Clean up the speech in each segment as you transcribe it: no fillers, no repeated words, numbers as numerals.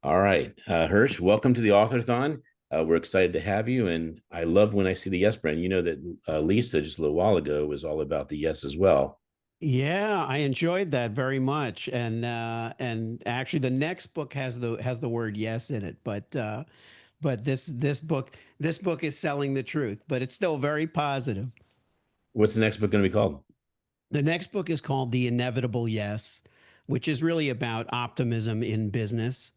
All right, Hersh, welcome to the Author-a-thon. We're excited to have you, and I love when I see the yes brand. You know that Lisa just a little while ago was all about the yes as well. Yeah, I enjoyed that very much, and actually, the next book has the word yes in it, but this book is selling the truth, but it's still very positive. What's the next book going to be called? The next book is called The Inevitable Yes, which is really about optimism in business,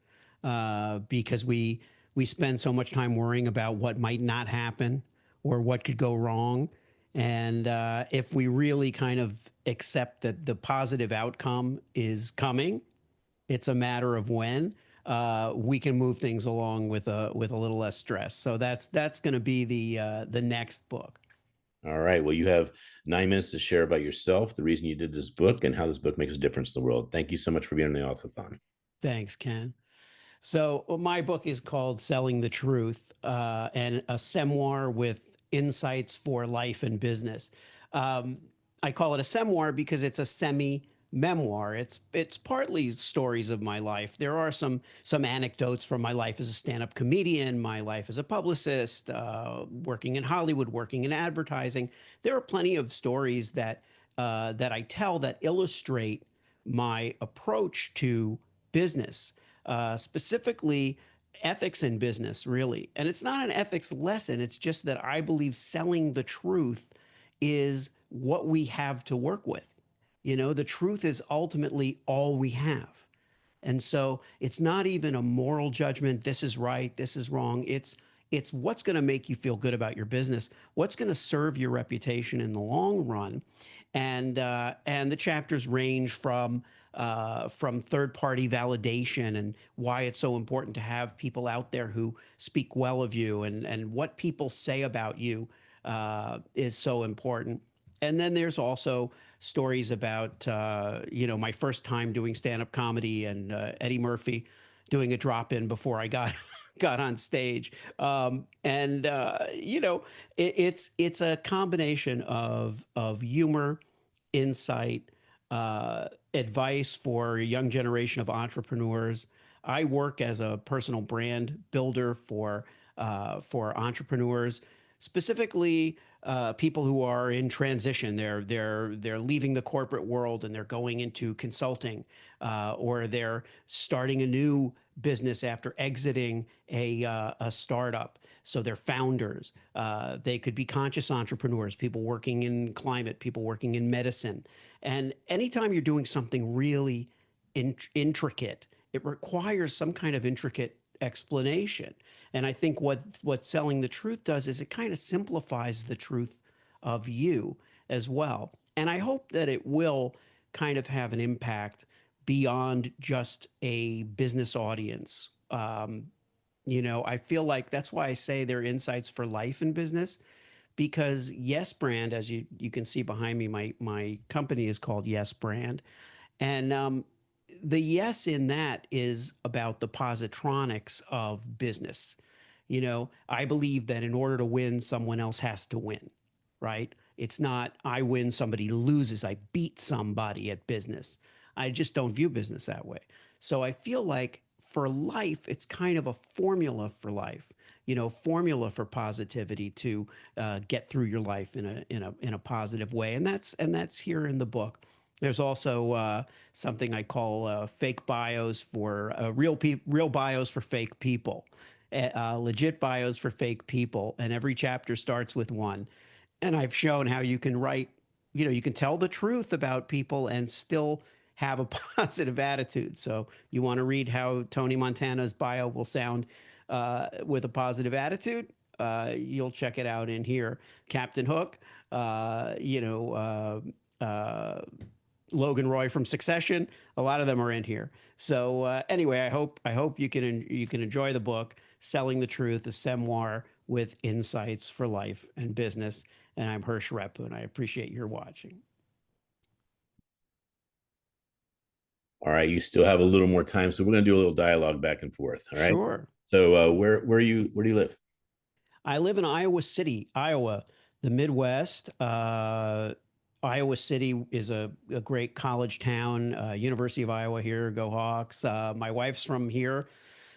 because we spend so much time worrying about what might not happen or what could go wrong, and if we really kind of accept that the positive outcome is coming, it's a matter of when. We can move things along with a little less stress. So that's going to be the next book. All right. Well, you have 9 minutes to share about yourself, the reason you did this book, and how this book makes a difference in the world. Thank you so much for being on the Author-a-thon. Thanks, Ken. So my book is called Selling the Truth, and a Semoir with insights for life and business. Um, I call it a Semoir because it's a semi memoir. It's partly stories of my life. There are some anecdotes from my life as a stand-up comedian, my life as a publicist, working in Hollywood, working in advertising. There are plenty of stories that I tell that illustrate my approach to business, specifically ethics in business, really. And it's not an ethics lesson, it's just that I believe selling the truth is what we have to work with. You know, the truth is ultimately all we have. And so it's not even a moral judgment. This is right. This is wrong. It's what's going to make you feel good about your business. What's going to serve your reputation in the long run. And the chapters range from third party validation and why it's so important to have people out there who speak well of you, and what people say about you is so important. And then there's also stories about my first time doing stand-up comedy, and Eddie Murphy doing a drop-in before I got got on stage. And it's a combination of humor, insight, advice for a young generation of entrepreneurs. I work as a personal brand builder for entrepreneurs, specifically people who are in transition. They're leaving the corporate world and they're going into consulting, or they're starting a new business after exiting a startup. So they're founders. They could be conscious entrepreneurs, people working in climate, people working in medicine. And anytime you're doing something really intricate, it requires some kind of intricate explanation. And I think what selling the truth does is it kind of simplifies the truth of you as well. And I hope that it will kind of have an impact beyond just a business audience. I feel like that's why I say they're insights for life in business, because Yes Brand, as you can see behind me, my company is called Yes Brand, and the yes in that is about the positronics of business. I believe that in order to win, someone else has to win, right? It's not I win, somebody loses, I beat somebody at business. I just don't view business that way. So I feel like for life, it's kind of a formula for life, formula for positivity to get through your life in a positive way, and that's here in the book. There's also something I call fake bios for real bios for fake people, legit bios for fake people, and every chapter starts with one. And I've shown how you can write, you can tell the truth about people and still have a positive attitude. So you want to read how Tony Montana's bio will sound with a positive attitude? You'll check it out in here. Captain Hook, uh, you know, Logan Roy from Succession. A lot of them are in here. So anyway, I hope you can enjoy the book, Selling the Truth, a Semoir with insights for life and business. And I'm Hersh Rephun. I appreciate your watching. All right. You still have a little more time, so we're going to do a little dialogue back and forth. All right. Sure. So where do you live? I live in Iowa City, Iowa, the Midwest. Iowa City is a great college town, University of Iowa here, go Hawks. My wife's from here.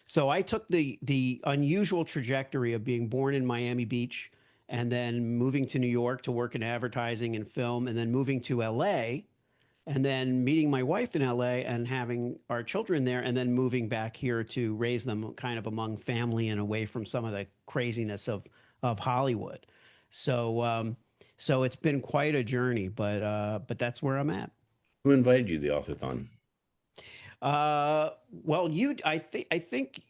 So I took the unusual trajectory of being born in Miami Beach and then moving to New York to work in advertising and film, and then moving to LA, and then meeting my wife in LA and having our children there, and then moving back here to raise them kind of among family and away from some of the craziness of Hollywood. So so it's been quite a journey, but that's where I'm at. Who invited you to the Author-thon? Well, I think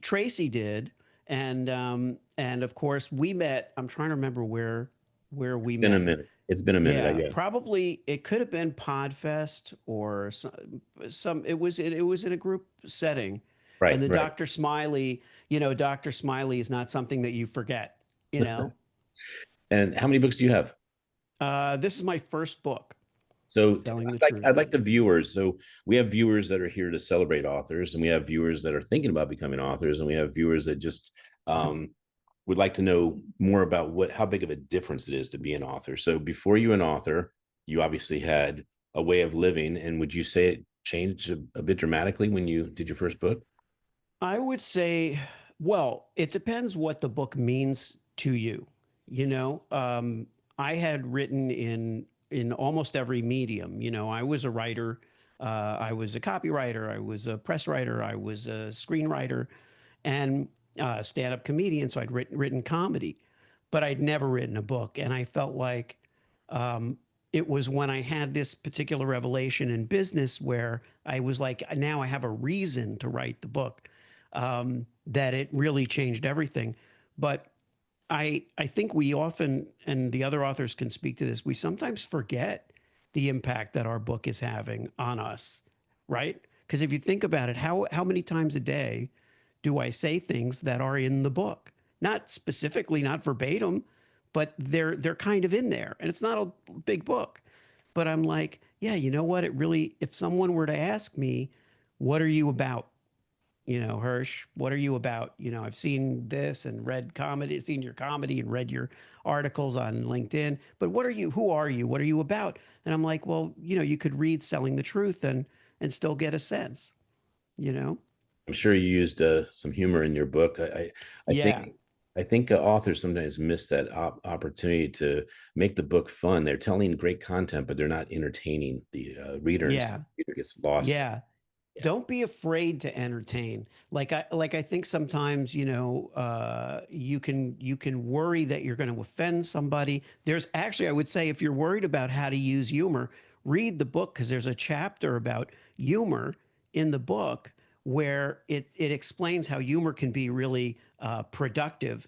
Tracy did, and of course we met. I'm trying to remember where we Been a met. minute. It's been a minute, I Yeah, guess. probably it could have been Podfest or some. It was in a group setting, and Right, the right. Dr. Smiley. Dr. Smiley is not something that you forget. You know, And how many books do you have? this is my first book, So Selling the like Truth. I'd like the viewers. So we have viewers that are here to celebrate authors, and we have viewers that are thinking about becoming authors, and we have viewers that just would like to know more about what how big of a difference it is to be an author. So before you an author, you obviously had a way of living, and would you say it changed a bit dramatically when you did your first book? I would say, well, it depends what the book means to you. I had written in almost every medium. I was a writer, I was a copywriter, I was a press writer, I was a screenwriter, and stand-up comedian. So I'd written comedy, but I'd never written a book, and I felt like it was when I had this particular revelation in business where I was like, now I have a reason to write the book, that it really changed everything. But I think we often, and the other authors can speak to this, we sometimes forget the impact that our book is having on us, right? Because if you think about it, how many times a day do I say things that are in the book? Not specifically, not verbatim, but they're kind of in there. And it's not a big book. But I'm like, yeah, you know what? It really, if someone were to ask me, what are you about? Hersh, what are you about? I've seen this and read comedy, seen your comedy and read your articles on LinkedIn, but what are you? Who are you? What are you about? And I'm like, well, you could read Selling the Truth and still get a sense, you know? I'm sure you used some humor in your book. I think Yeah. authors sometimes miss that opportunity to make the book fun. They're telling great content, but they're not entertaining the reader, and so Yeah. the reader gets lost. Yeah. Yeah. Don't be afraid to entertain. Like I think sometimes, you can worry that you're going to offend somebody. There's actually, I would say, if you're worried about how to use humor, read the book, because there's a chapter about humor in the book where it explains how humor can be really productive,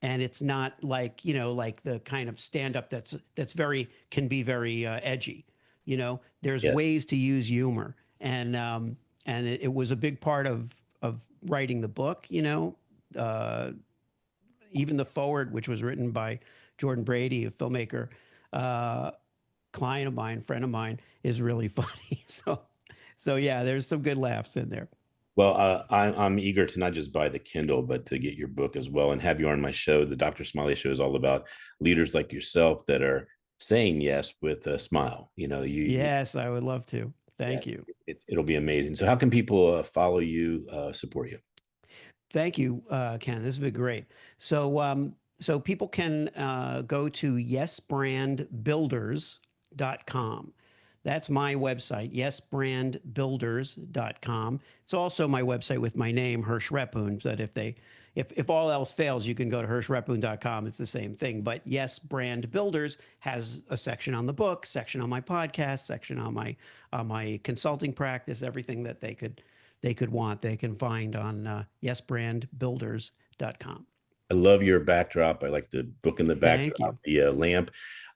and it's not like like the kind of stand up that's very can be very edgy. There's Yes. ways to use humor, and it was a big part of writing the book. Uh, Even the forward, which was written by Jordan Brady, a filmmaker, uh, client of mine, friend of mine, is really funny. So yeah, there's some good laughs in there. Well, I'm eager to not just buy the Kindle, but to get your book as well and have you on my show. The Dr. Smiley Show is all about leaders like yourself that are saying yes with a smile. Yes, I would love to. Yeah, Thank you. it'll be amazing. So, how can people follow you, support you? Thank you, Ken. This has been great. So people can go to yesbrandbuilders.com. That's my website, yesbrandbuilders.com. It's also my website with my name, Hersh Rephun. But if all else fails, you can go to hershrephun.com. It's the same thing. But Yes Brand Builders has a section on the book, section on my podcast, section on my consulting practice, everything that they could want, they can find on yesbrandbuilders.com. I love your backdrop. I like the book in the Thank backdrop, you. the lamp.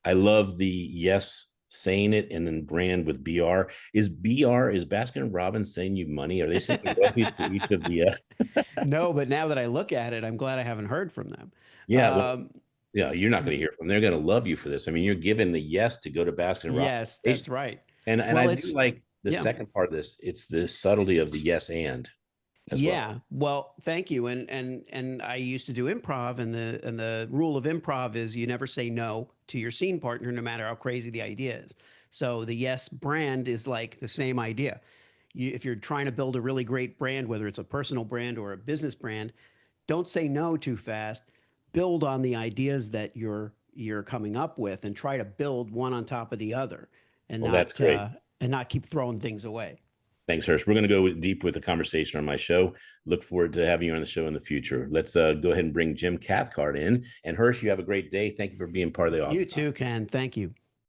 I love the yes saying it and then brand with BR. Is Baskin Robbins saying you money? Are they sending royalties to each of the No, but now that I look at it, I'm glad I haven't heard from them. yeah, well, Um, yeah, you're not going to y- hear from them. They're going to love you for this. I mean, you're giving the yes to go to Baskin Robbins. yes, that's right. And I Well, do it's like the yeah. second part of this. It's the subtlety of the yes and as well. Yeah, well, thank you. And I used to do improv, and the rule of improv is you never say no to your scene partner, no matter how crazy the idea is. So the yes brand is like the same idea. if you're trying to build a really great brand, whether it's a personal brand or a business brand, don't say no too fast. Build on the ideas that you're coming up with, and try to build one on top of the other, Well, that's great. and not keep throwing things away. Thanks, Hersh. We're going to go deep with the conversation on my show. Look forward to having you on the show in the future. Let's go ahead and bring Jim Cathcart in. And Hersh, you have a great day. Thank you for being part of the author. You too, Ken. Thank you.